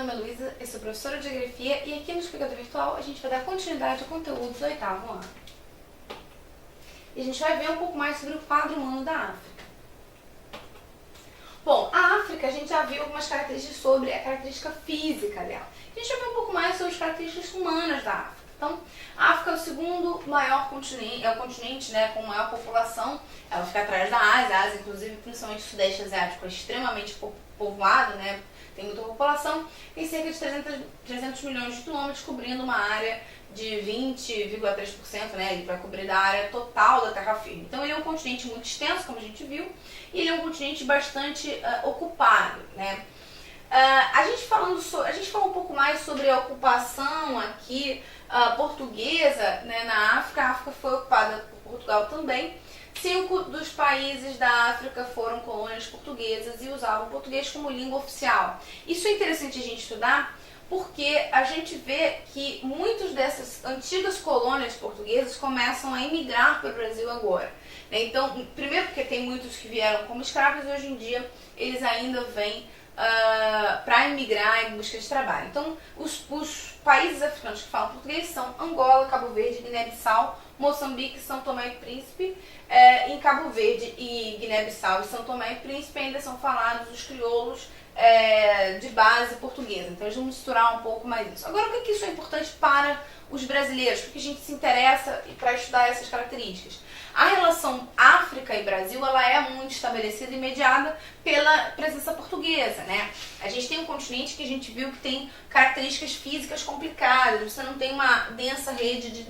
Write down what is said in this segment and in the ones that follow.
nome é Luísa, eu sou professora de Geografia e aqui no Explicador Virtual a gente vai dar continuidade ao conteúdo do 8º ano. E a gente vai ver um pouco mais sobre o quadro humano da África. Bom, a África a gente já viu algumas características sobre a característica física dela. A gente vai ver um pouco mais sobre as características humanas da África. Então, a África é o segundo maior continente, é o continente, né, com maior população. Ela fica atrás da Ásia. A Ásia, inclusive, principalmente o Sudeste Asiático, é extremamente povoado, né, tem muita população. Tem cerca de 300 milhões de quilômetros, cobrindo uma área de 20,3%, né, ele vai cobrir da área total da terra firme. Então, ele é um continente muito extenso, como a gente viu, e ele é um continente bastante ocupado, né. A gente falou um pouco mais sobre a ocupação aqui portuguesa, né, na África. A África foi ocupada por Portugal também. 5 dos países da África foram colônias portuguesas e usavam o português como língua oficial. Isso é interessante a gente estudar porque a gente vê que muitas dessas antigas colônias portuguesas começam a emigrar para o Brasil agora. Então, primeiro porque tem muitos que vieram como escravos e hoje em dia eles ainda vêm para emigrar em busca de trabalho. Então, os países africanos que falam português são Angola, Cabo Verde, Guiné-Bissau, Moçambique, São Tomé e Príncipe. Em Cabo Verde e Guiné-Bissau e São Tomé e Príncipe ainda são falados os crioulos de base portuguesa. Então, eles vão misturar um pouco mais isso. Agora, por que isso é importante para os brasileiros? Porque a gente se interessa para estudar essas características. A relação África e Brasil, ela é muito estabelecida e mediada pela presença portuguesa, né? A gente tem um continente que a gente viu que tem características físicas complicadas. Você não tem uma densa rede de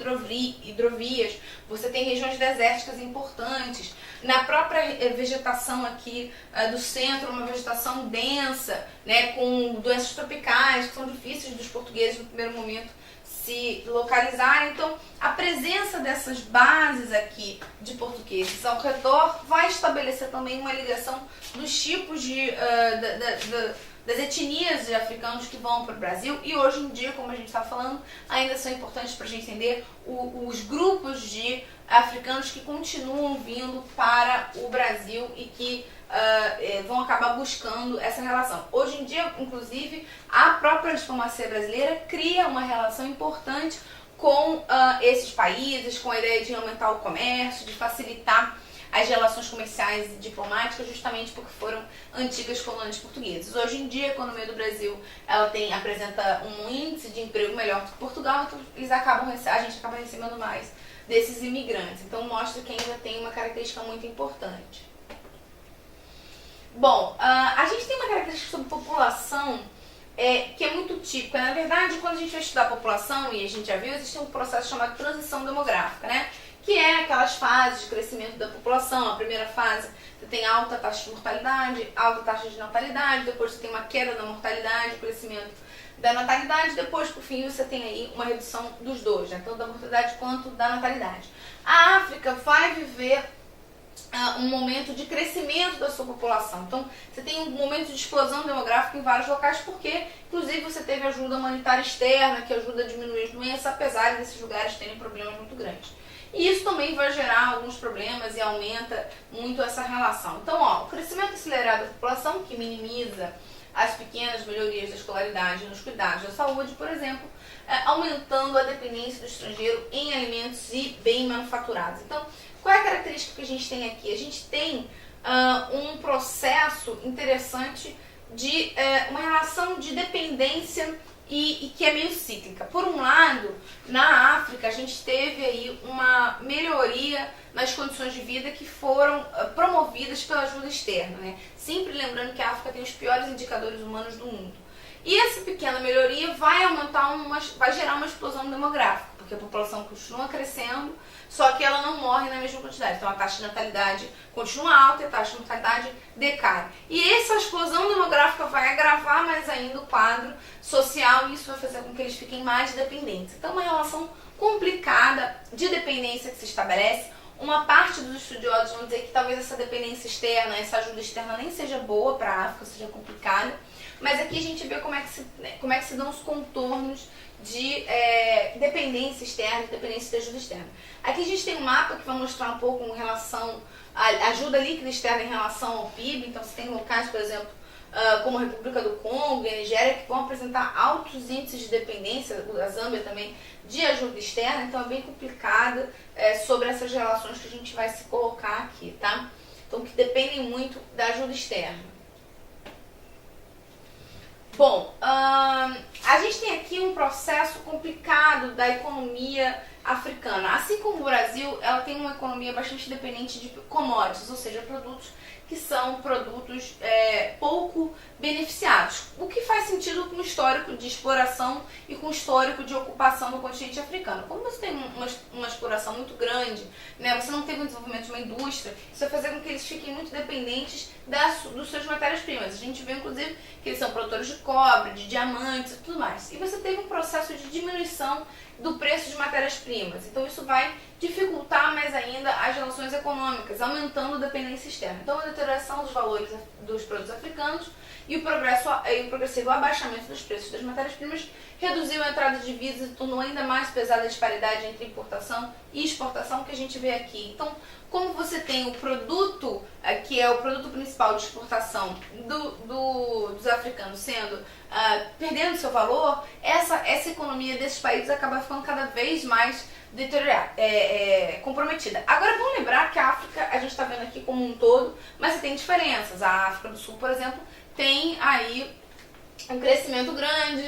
hidrovias, você tem regiões desérticas importantes. Na própria vegetação aqui do centro, uma vegetação densa, né, com doenças tropicais que são difíceis dos portugueses no primeiro momento se localizar. Então, a presença dessas bases aqui de portugueses ao redor vai estabelecer também uma ligação dos tipos das etnias de africanos que vão para o Brasil. E hoje em dia, como a gente está falando, ainda são importantes para a gente entender os grupos de africanos que continuam vindo para o Brasil e que vão acabar buscando essa relação. Hoje em dia, inclusive, a própria diplomacia brasileira cria uma relação importante com esses países, com a ideia de aumentar o comércio, de facilitar as relações comerciais e diplomáticas, justamente porque foram antigas colônias portuguesas. Hoje em dia, a economia do Brasil apresenta um índice de emprego melhor do que Portugal, então a gente acaba recebendo mais desses imigrantes. Então, mostra que ainda tem uma característica muito importante. Bom, a gente tem uma característica sobre população que é muito típica. Na verdade, quando a gente vai estudar a população, e a gente já viu, existe um processo chamado transição demográfica, né? Que é aquelas fases de crescimento da população. A primeira fase, você tem alta taxa de mortalidade, alta taxa de natalidade, depois você tem uma queda da mortalidade, crescimento da natalidade, depois, por fim, você tem aí uma redução dos dois, né? Tanto da mortalidade quanto da natalidade. A África vai viver um momento de crescimento da sua população. Então, você tem um momento de explosão demográfica em vários locais, porque, inclusive, você teve ajuda humanitária externa, que ajuda a diminuir as doenças, apesar desses lugares terem problemas muito grandes. E isso também vai gerar alguns problemas e aumenta muito essa relação. Então, o crescimento acelerado da população, que minimiza as pequenas melhorias da escolaridade nos cuidados da saúde, por exemplo, aumentando a dependência do estrangeiro em alimentos e bem manufaturados. Então, qual é a característica que a gente tem aqui? A gente tem um processo interessante de uma relação de dependência e que é meio cíclica. Por um lado, na África, a gente teve aí uma melhoria nas condições de vida que foram promovidas pela ajuda externa, né? Sempre lembrando que a África tem os piores indicadores humanos do mundo. E essa pequena melhoria vai gerar uma explosão demográfica, porque a população continua crescendo, só que ela não morre na mesma quantidade. Então a taxa de natalidade continua alta e a taxa de mortalidade decai. E essa explosão demográfica vai agravar mais ainda o quadro social e isso vai fazer com que eles fiquem mais dependentes. Então uma relação complicada de dependência que se estabelece. Uma parte dos estudiosos vão dizer que talvez essa dependência externa, essa ajuda externa nem seja boa para a África, seja complicada. Mas aqui a gente vê como é que se dão os contornos de dependência externa e dependência de ajuda externa. Aqui a gente tem um mapa que vai mostrar um pouco em relação à ajuda líquida externa em relação ao PIB. Então, você tem locais, por exemplo, como a República do Congo e a Nigéria, que vão apresentar altos índices de dependência, a Zâmbia também, de ajuda externa, então é bem complicado sobre essas relações que a gente vai se colocar aqui, tá? Então, que dependem muito da ajuda externa. Bom, a gente tem aqui um processo complicado da economia africana. Assim como o Brasil, ela tem uma economia bastante dependente de commodities, ou seja, produtos que são produtos pouco beneficiados. O que faz sentido com o histórico de exploração e com o histórico de ocupação no continente africano. Como você tem uma exploração muito grande, né, você não teve um desenvolvimento de uma indústria, isso vai fazer com que eles fiquem muito dependentes dos suas matérias-primas. A gente vê, inclusive, que eles são produtores de cobre, de diamantes e tudo mais. E você teve um processo de diminuição do preço de matérias-primas. Então isso vai dificultar mais ainda as relações econômicas, aumentando a dependência externa. Então a deterioração dos valores dos produtos africanos e o progressivo abaixamento dos preços das matérias-primas reduziu a entrada de divisas e tornou ainda mais pesada a disparidade entre importação e exportação que a gente vê aqui. Então, como você tem o produto, que é o produto principal de exportação dos africanos perdendo seu valor, essa economia desses países acaba ficando cada vez mais deteriorada, comprometida. Agora, vamos lembrar que a África, a gente está vendo aqui como um todo, mas você tem diferenças. A África do Sul, por exemplo, tem aí um crescimento grande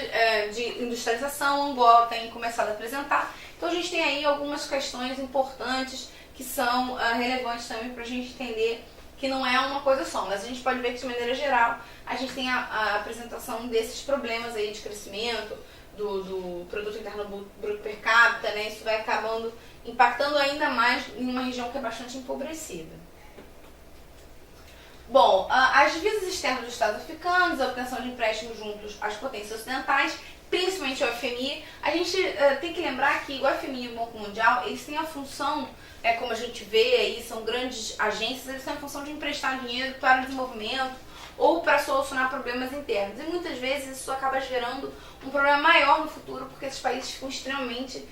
de industrialização, Angola tem começado a apresentar. Então a gente tem aí algumas questões importantes que são relevantes também para a gente entender que não é uma coisa só, mas a gente pode ver que de maneira geral a gente tem a apresentação desses problemas aí de crescimento do produto interno bruto per capita, né? Isso vai acabando impactando ainda mais em uma região que é bastante empobrecida. Bom, as divisas externas dos Estados africanos, a obtenção de empréstimos juntos às potências ocidentais, principalmente o FMI, a gente tem que lembrar que o FMI e o Banco Mundial, eles têm a função, como a gente vê aí, são grandes agências, eles têm a função de emprestar dinheiro para o desenvolvimento ou para solucionar problemas internos. E muitas vezes isso acaba gerando um problema maior no futuro, porque esses países ficam extremamente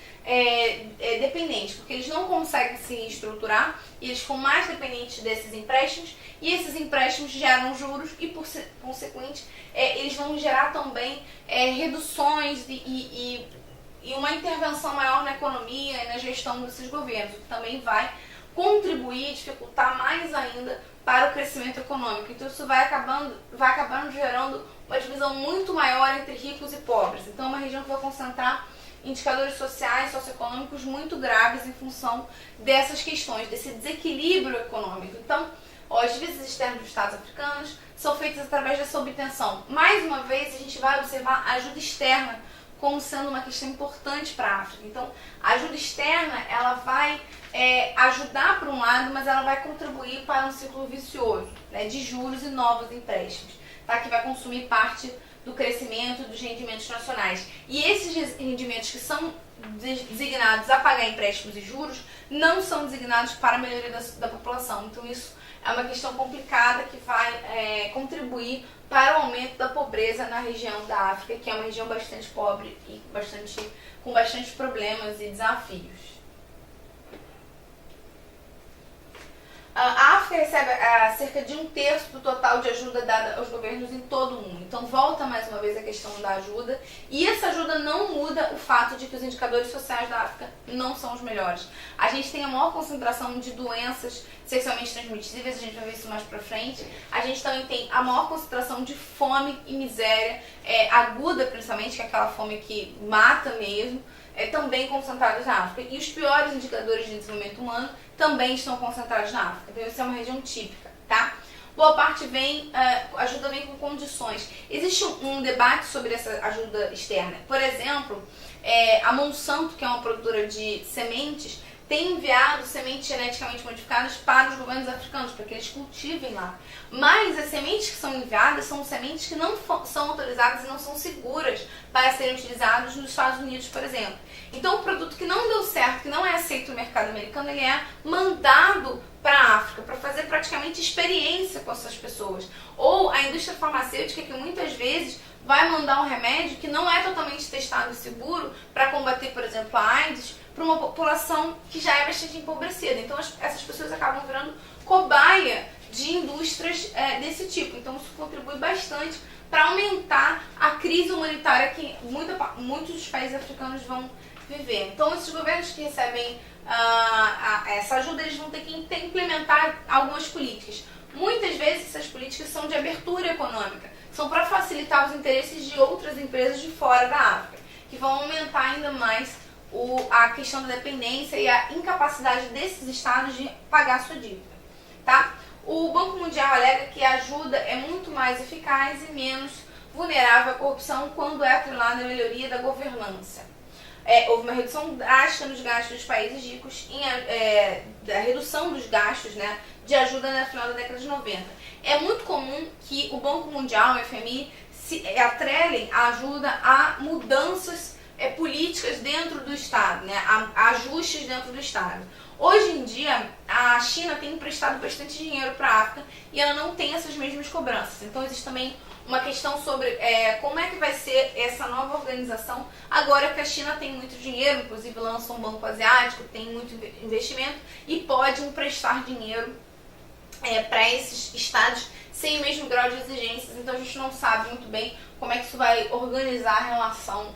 dependentes, porque eles não conseguem se estruturar e eles ficam mais dependentes desses empréstimos, e esses empréstimos geram juros e, por consequente, eles vão gerar também reduções e uma intervenção maior na economia e na gestão desses governos, o que também vai contribuir e dificultar mais ainda para o crescimento econômico. Então isso vai acabando gerando uma divisão muito maior entre ricos e pobres. Então é uma região que vai concentrar indicadores sociais, socioeconômicos muito graves em função dessas questões, desse desequilíbrio econômico. Então, as divisas externas dos Estados africanos são feitas através dessa obtenção. Mais uma vez, a gente vai observar a ajuda externa como sendo uma questão importante para a África. Então, a ajuda externa, ela vai ajudar por um lado, mas ela vai contribuir para um ciclo vicioso, né, de juros e novos empréstimos, tá, que vai consumir parte do crescimento dos rendimentos nacionais. E esses rendimentos que são designados a pagar empréstimos e juros não são designados para a melhoria da população. Então, isso é uma questão complicada que vai contribuir para o aumento da pobreza na região da África, que é uma região bastante pobre e com bastante problemas e desafios. A África recebe cerca de 1/3 do total de ajuda dada aos governos em todo o mundo. Então volta mais uma vez a questão da ajuda, e essa ajuda não muda o fato de que os indicadores sociais da África não são os melhores. A gente tem a maior concentração de doenças sexualmente transmissíveis, a gente vai ver isso mais pra frente. A gente também tem a maior concentração de fome e miséria, aguda principalmente, que é aquela fome que mata mesmo, também concentradas na África. E os piores indicadores de desenvolvimento humano também estão concentrados na África. Então, isso é uma região típica, tá? Boa parte ajuda vem com condições. Existe um debate sobre essa ajuda externa. Por exemplo, a Monsanto, que é uma produtora de sementes, tem enviado sementes geneticamente modificadas para os governos africanos, para que eles cultivem lá. Mas as sementes que são enviadas são sementes que não são autorizadas e não são seguras para serem utilizadas nos Estados Unidos, por exemplo. Então, o produto que não deu certo, que não é aceito no mercado americano, ele é mandado para a África, para fazer praticamente experiência com essas pessoas. Ou a indústria farmacêutica, que muitas vezes vai mandar um remédio que não é totalmente testado e seguro para combater, por exemplo, a AIDS, para uma população que já é bastante empobrecida. Então essas pessoas acabam virando cobaia de indústrias desse tipo. Então isso contribui bastante para aumentar a crise humanitária que muitos dos países africanos vão viver. Então esses governos que recebem essa ajuda, eles vão ter que implementar algumas políticas. Muitas vezes essas políticas são de abertura econômica, são para facilitar os interesses de outras empresas de fora da África, que vão aumentar ainda mais a questão da dependência e a incapacidade desses estados de pagar sua dívida. Tá? O Banco Mundial alega que a ajuda é muito mais eficaz e menos vulnerável à corrupção quando é atrelada à melhoria da governança. Houve uma redução drástica nos gastos dos países ricos, da redução dos gastos, né, de ajuda no final da década de 90. É muito comum que o Banco Mundial, o FMI, se atrelem a ajuda a mudanças políticas dentro do Estado, né, a ajustes dentro do Estado. Hoje em dia, a China tem emprestado bastante dinheiro para a África e ela não tem essas mesmas cobranças. Então existe também uma questão sobre como é que vai ser essa nova organização agora que a China tem muito dinheiro, inclusive lança um banco asiático, tem muito investimento e pode emprestar dinheiro para esses estados sem o mesmo grau de exigências. Então a gente não sabe muito bem como é que isso vai organizar a relação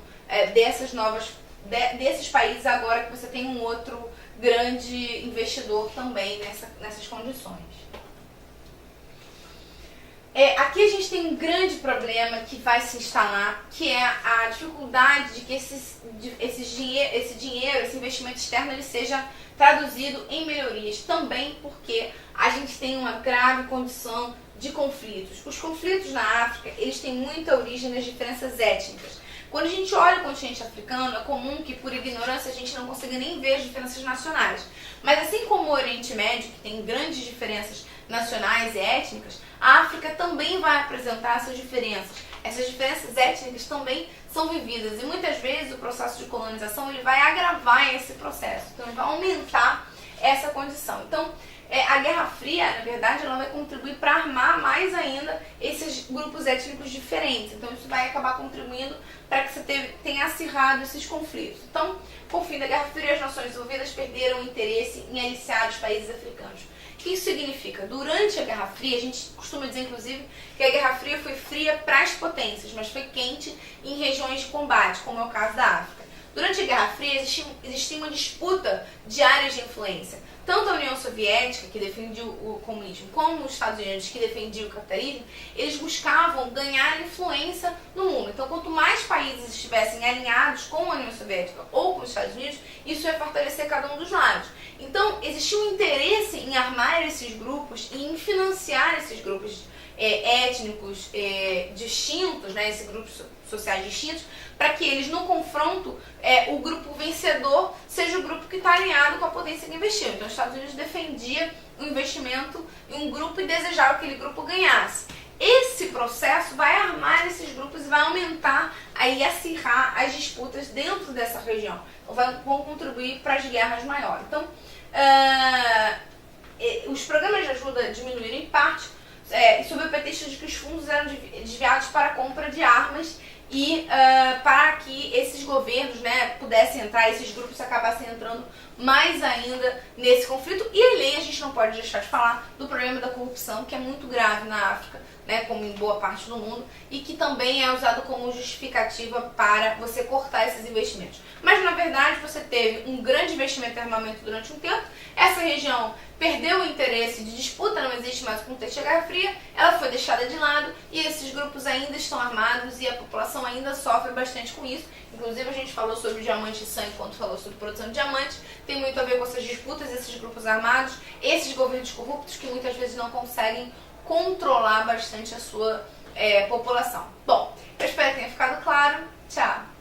desses países agora que você tem um outro grande investidor também nessas condições. Aqui a gente tem um grande problema que vai se instalar, que é a dificuldade de que esse dinheiro, esse investimento externo, ele seja traduzido em melhorias. Também porque a gente tem uma grave condição de conflitos. Os conflitos na África, eles têm muita origem nas diferenças étnicas. Quando a gente olha o continente africano, é comum que por ignorância a gente não consiga nem ver as diferenças nacionais. Mas assim como o Oriente Médio, que tem grandes diferenças nacionais e étnicas, a África também vai apresentar essas diferenças. Essas diferenças étnicas também são vividas e muitas vezes o processo de colonização ele vai agravar esse processo, então ele vai aumentar essa condição. Então a Guerra Fria, na verdade, ela vai contribuir para armar mais ainda esses grupos étnicos diferentes. Então isso vai acabar contribuindo para que você tenha acirrado esses conflitos. Então, com o fim da Guerra Fria, as nações desenvolvidas perderam o interesse em aliciar os países africanos. O que isso significa? Durante a Guerra Fria, a gente costuma dizer, inclusive, que a Guerra Fria foi fria para as potências, mas foi quente em regiões de combate, como é o caso da África. Durante a Guerra Fria, existia uma disputa de áreas de influência. Tanto a União Soviética, que defendia o comunismo, como os Estados Unidos, que defendiam o capitalismo, eles buscavam ganhar influência no mundo. Então, quanto mais países estivessem alinhados com a União Soviética ou com os Estados Unidos, isso ia fortalecer cada um dos lados. Então, existia um interesse em armar esses grupos e em financiar esses grupos étnicos distintos, né, esses grupos sociais distintos, para que eles, no confronto, o grupo vencedor seja o grupo que está alinhado com a potência que investiu. Então, os Estados Unidos defendia o investimento em um grupo e desejava que aquele grupo ganhasse. Esse processo vai armar esses grupos e vai aumentar e acirrar as disputas dentro dessa região. Então, vão contribuir para as guerras maiores. Então, os programas de ajuda diminuíram em parte sob o pretexto de que os fundos eram desviados para a compra de armas e para que esses governos, né, pudessem entrar, esses grupos acabassem entrando mais ainda nesse conflito. E além, a gente não pode deixar de falar do problema da corrupção, que é muito grave na África, né, como em boa parte do mundo, e que também é usado como justificativa para você cortar esses investimentos. Mas, na verdade, você teve um grande investimento em armamento durante um tempo, essa região perdeu o interesse de disputa, não existe mais o contexto da Guerra Fria, ela foi deixada de lado e esses grupos ainda estão armados e a população ainda sofre bastante com isso. Inclusive, a gente falou sobre diamante e sangue quando falou sobre produção de diamante, tem muito a ver com essas disputas, esses grupos armados, esses governos corruptos que muitas vezes não conseguem controlar bastante a sua população. Bom, eu espero que tenha ficado claro. Tchau!